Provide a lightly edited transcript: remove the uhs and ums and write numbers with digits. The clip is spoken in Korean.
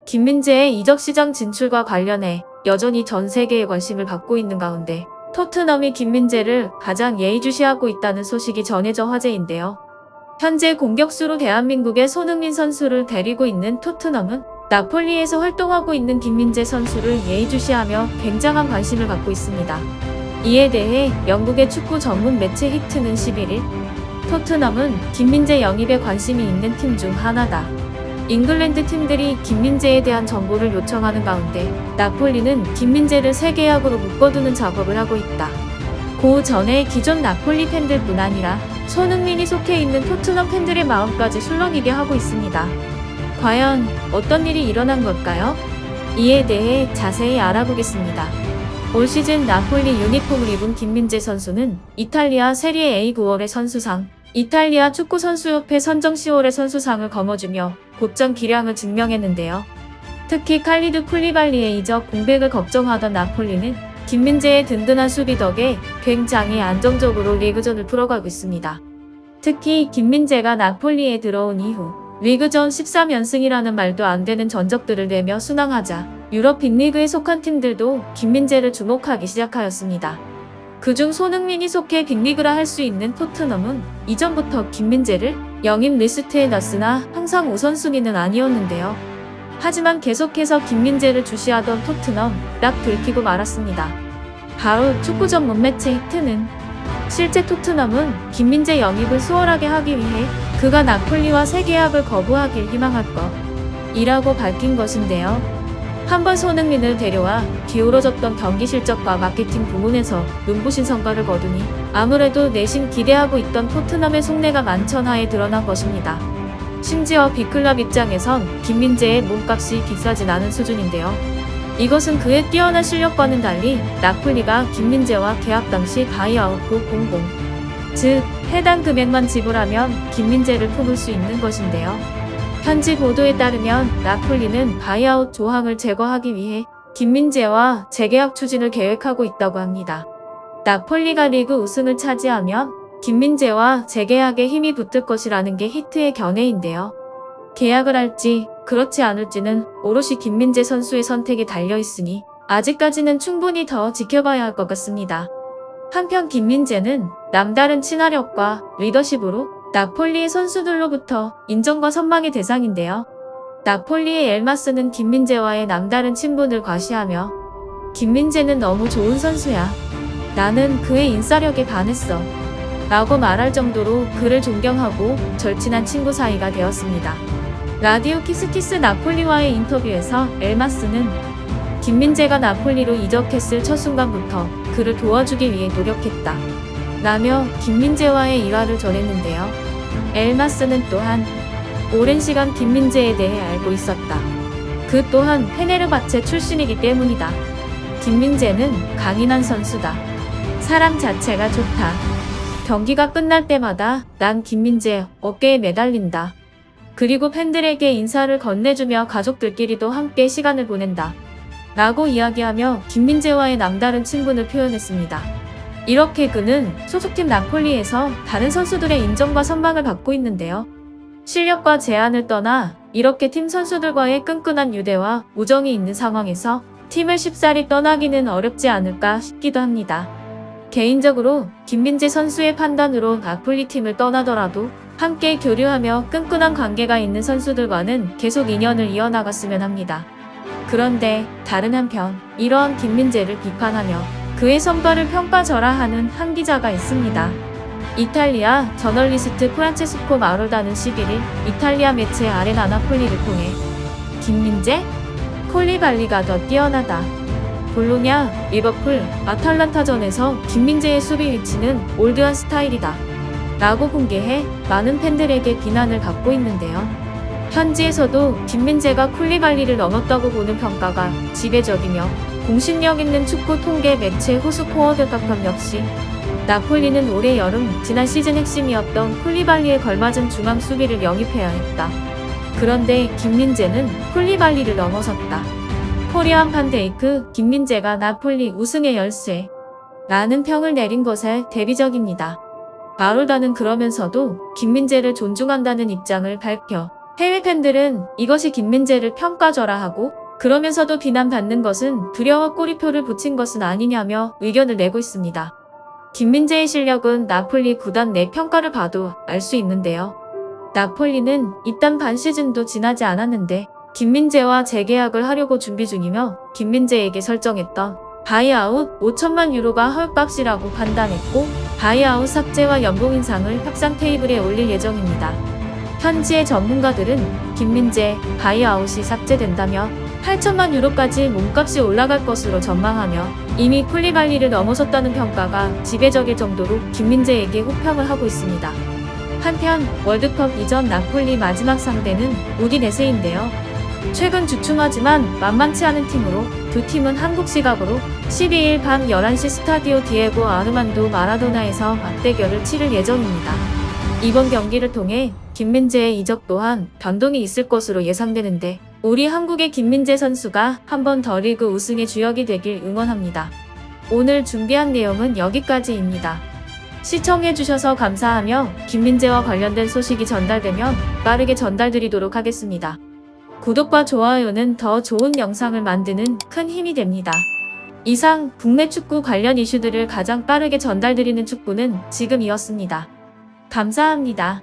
김민재의 이적 시장 진출과 관련해 여전히 전 세계의 관심을 받고 있는 가운데 토트넘이 김민재를 가장 예의주시하고 있다는 소식이 전해져 화제인데요. 현재 공격수로 대한민국의 손흥민 선수를 데리고 있는 토트넘은 나폴리에서 활동하고 있는 김민재 선수를 예의주시하며 굉장한 관심을 갖고 있습니다. 이에 대해 영국의 축구 전문 매체 히트는 11일 토트넘은 김민재 영입에 관심이 있는 팀 중 하나다. 잉글랜드 팀들이 김민재에 대한 정보를 요청하는 가운데 나폴리는 김민재를 새 계약으로 묶어두는 작업을 하고 있다. 그 전에 기존 나폴리 팬들뿐 아니라 손흥민이 속해 있는 토트넘 팬들의 마음까지 술렁이게 하고 있습니다. 과연 어떤 일이 일어난 걸까요? 이에 대해 자세히 알아보겠습니다. 올 시즌 나폴리 유니폼을 입은 김민재 선수는 이탈리아 세리에 A 9월의 선수상, 이탈리아 축구선수협회 선정 10월의 선수상을 거머쥐며 곧장 기량을 증명했는데요. 특히 칼리드 쿨리발리의 이적 공백을 걱정하던 나폴리는 김민재의 든든한 수비 덕에 굉장히 안정적으로 리그전을 풀어가고 있습니다. 특히 김민재가 나폴리에 들어온 이후 리그전 13연승이라는 말도 안 되는 전적들을 내며 순항하자 유럽 빅리그에 속한 팀들도 김민재를 주목하기 시작하였습니다. 그중 손흥민이 속해 빅리그라 할 수 있는 토트넘은 이전부터 김민재를 영입 리스트에 넣었으나 항상 우선순위는 아니었는데요. 하지만 계속해서 김민재를 주시하던 토트넘 락 들키고 말았습니다. 바로 축구 전문 매체 히트는 실제 토트넘은 김민재 영입을 수월하게 하기 위해 그가 나폴리와 새 계약을 거부하길 희망할 것이라고 밝힌 것인데요. 한번 손흥민을 데려와 기울어졌던 경기 실적과 마케팅 부문에서 눈부신 성과를 거두니 아무래도 내심 기대하고 있던 토트넘의 속내가 만천하에 드러난 것입니다. 심지어 빅클럽 입장에선 김민재의 몸값이 비싸진 않은 수준인데요. 이것은 그의 뛰어난 실력과는 달리 나폴리가 김민재와 계약 당시 바이아웃 900, 즉 해당 금액만 지불하면 김민재를 품을 수 있는 것인데요. 현지 보도에 따르면 나폴리는 바이아웃 조항을 제거하기 위해 김민재와 재계약 추진을 계획하고 있다고 합니다. 나폴리가 리그 우승을 차지하면 김민재와 재계약에 힘이 붙을 것이라는 게 히트의 견해인데요. 계약을 할지 그렇지 않을지는 오롯이 김민재 선수의 선택에 달려있으니 아직까지는 충분히 더 지켜봐야 할 것 같습니다. 한편 김민재는 남다른 친화력과 리더십으로 나폴리의 선수들로부터 인정과 선망의 대상인데요. 나폴리의 엘마스는 김민재와의 남다른 친분을 과시하며 김민재는 너무 좋은 선수야. 나는 그의 인싸력에 반했어. 라고 말할 정도로 그를 존경하고 절친한 친구 사이가 되었습니다. 라디오 키스키스 나폴리와의 인터뷰에서 엘마스는 김민재가 나폴리로 이적했을 첫 순간부터 그를 도와주기 위해 노력했다. 라며 김민재와의 일화를 전했는데요. 엘마스는 또한 오랜 시간 김민재에 대해 알고 있었다. 그 또한 페네르바체 출신이기 때문이다. 김민재는 강인한 선수다. 사람 자체가 좋다. 경기가 끝날 때마다 난 김민재 어깨에 매달린다. 그리고 팬들에게 인사를 건네주며 가족들끼리도 함께 시간을 보낸다. 라고 이야기하며 김민재와의 남다른 친분을 표현했습니다. 이렇게 그는 소속팀 나폴리에서 다른 선수들의 인정과 선망을 받고 있는데요. 실력과 제안을 떠나 이렇게 팀 선수들과의 끈끈한 유대와 우정이 있는 상황에서 팀을 쉽사리 떠나기는 어렵지 않을까 싶기도 합니다. 개인적으로 김민재 선수의 판단으로 나폴리 팀을 떠나더라도 함께 교류하며 끈끈한 관계가 있는 선수들과는 계속 인연을 이어나갔으면 합니다. 그런데 다른 한편 이러한 김민재를 비판하며 그의 성과를 평가절하하는 한 기자가 있습니다. 이탈리아 저널리스트 프란체스코 마로다는 11일 이탈리아 매체 아레나 나폴리를 통해 김민재? 콜리발리가 더 뛰어나다. 볼로냐, 리버풀, 아탈란타전에서 김민재의 수비 위치는 올드한 스타일이다. 라고 공개해 많은 팬들에게 비난을 받고 있는데요. 현지에서도 김민재가 쿨리발리를 넘었다고 보는 평가가 지배적이며 공신력 있는 축구 통계 매체 후스포워드닷컴 역시 나폴리는 올해 여름 지난 시즌 핵심이었던 쿨리발리에 걸맞은 중앙 수비를 영입해야 했다. 그런데 김민재는 쿨리발리를 넘어섰다. 코리안 판데이크 김민재가 나폴리 우승의 열쇠 라는 평을 내린 것에 대비적입니다. 마로다는 그러면서도 김민재를 존중한다는 입장을 밝혀 해외 팬들은 이것이 김민재를 평가절하하고 그러면서도 비난받는 것은 두려워 꼬리표를 붙인 것은 아니냐며 의견을 내고 있습니다. 김민재의 실력은 나폴리 구단 내 평가를 봐도 알 수 있는데요. 나폴리는 입단 반 시즌도 지나지 않았는데 김민재와 재계약을 하려고 준비 중이며 김민재에게 설정했던 바이아웃 5천만 유로가 헐값이라고 판단했고 바이아웃 삭제와 연봉 인상을 협상 테이블에 올릴 예정입니다. 현지의 전문가들은 김민재 바이아웃이 삭제된다면 8천만 유로까지 몸값이 올라갈 것으로 전망하며 이미 쿨리발리를 넘어섰다는 평가가 지배적일 정도로 김민재에게 호평을 하고 있습니다. 한편 월드컵 이전 나폴리 마지막 상대는 우디네세인데요. 최근 주춤하지만 만만치 않은 팀으로 두 팀은 한국 시각으로 12일 밤 11시 스타디오 디에고 아르만도 마라도나에서 맞대결을 치를 예정입니다. 이번 경기를 통해 김민재의 이적 또한 변동이 있을 것으로 예상되는데 우리 한국의 김민재 선수가 한 번 더 리그 우승의 주역이 되길 응원합니다. 오늘 준비한 내용은 여기까지입니다. 시청해주셔서 감사하며 김민재와 관련된 소식이 전달되면 빠르게 전달드리도록 하겠습니다. 구독과 좋아요는 더 좋은 영상을 만드는 큰 힘이 됩니다. 이상 국내 축구 관련 이슈들을 가장 빠르게 전달드리는 축구는 지금이었습니다. 감사합니다.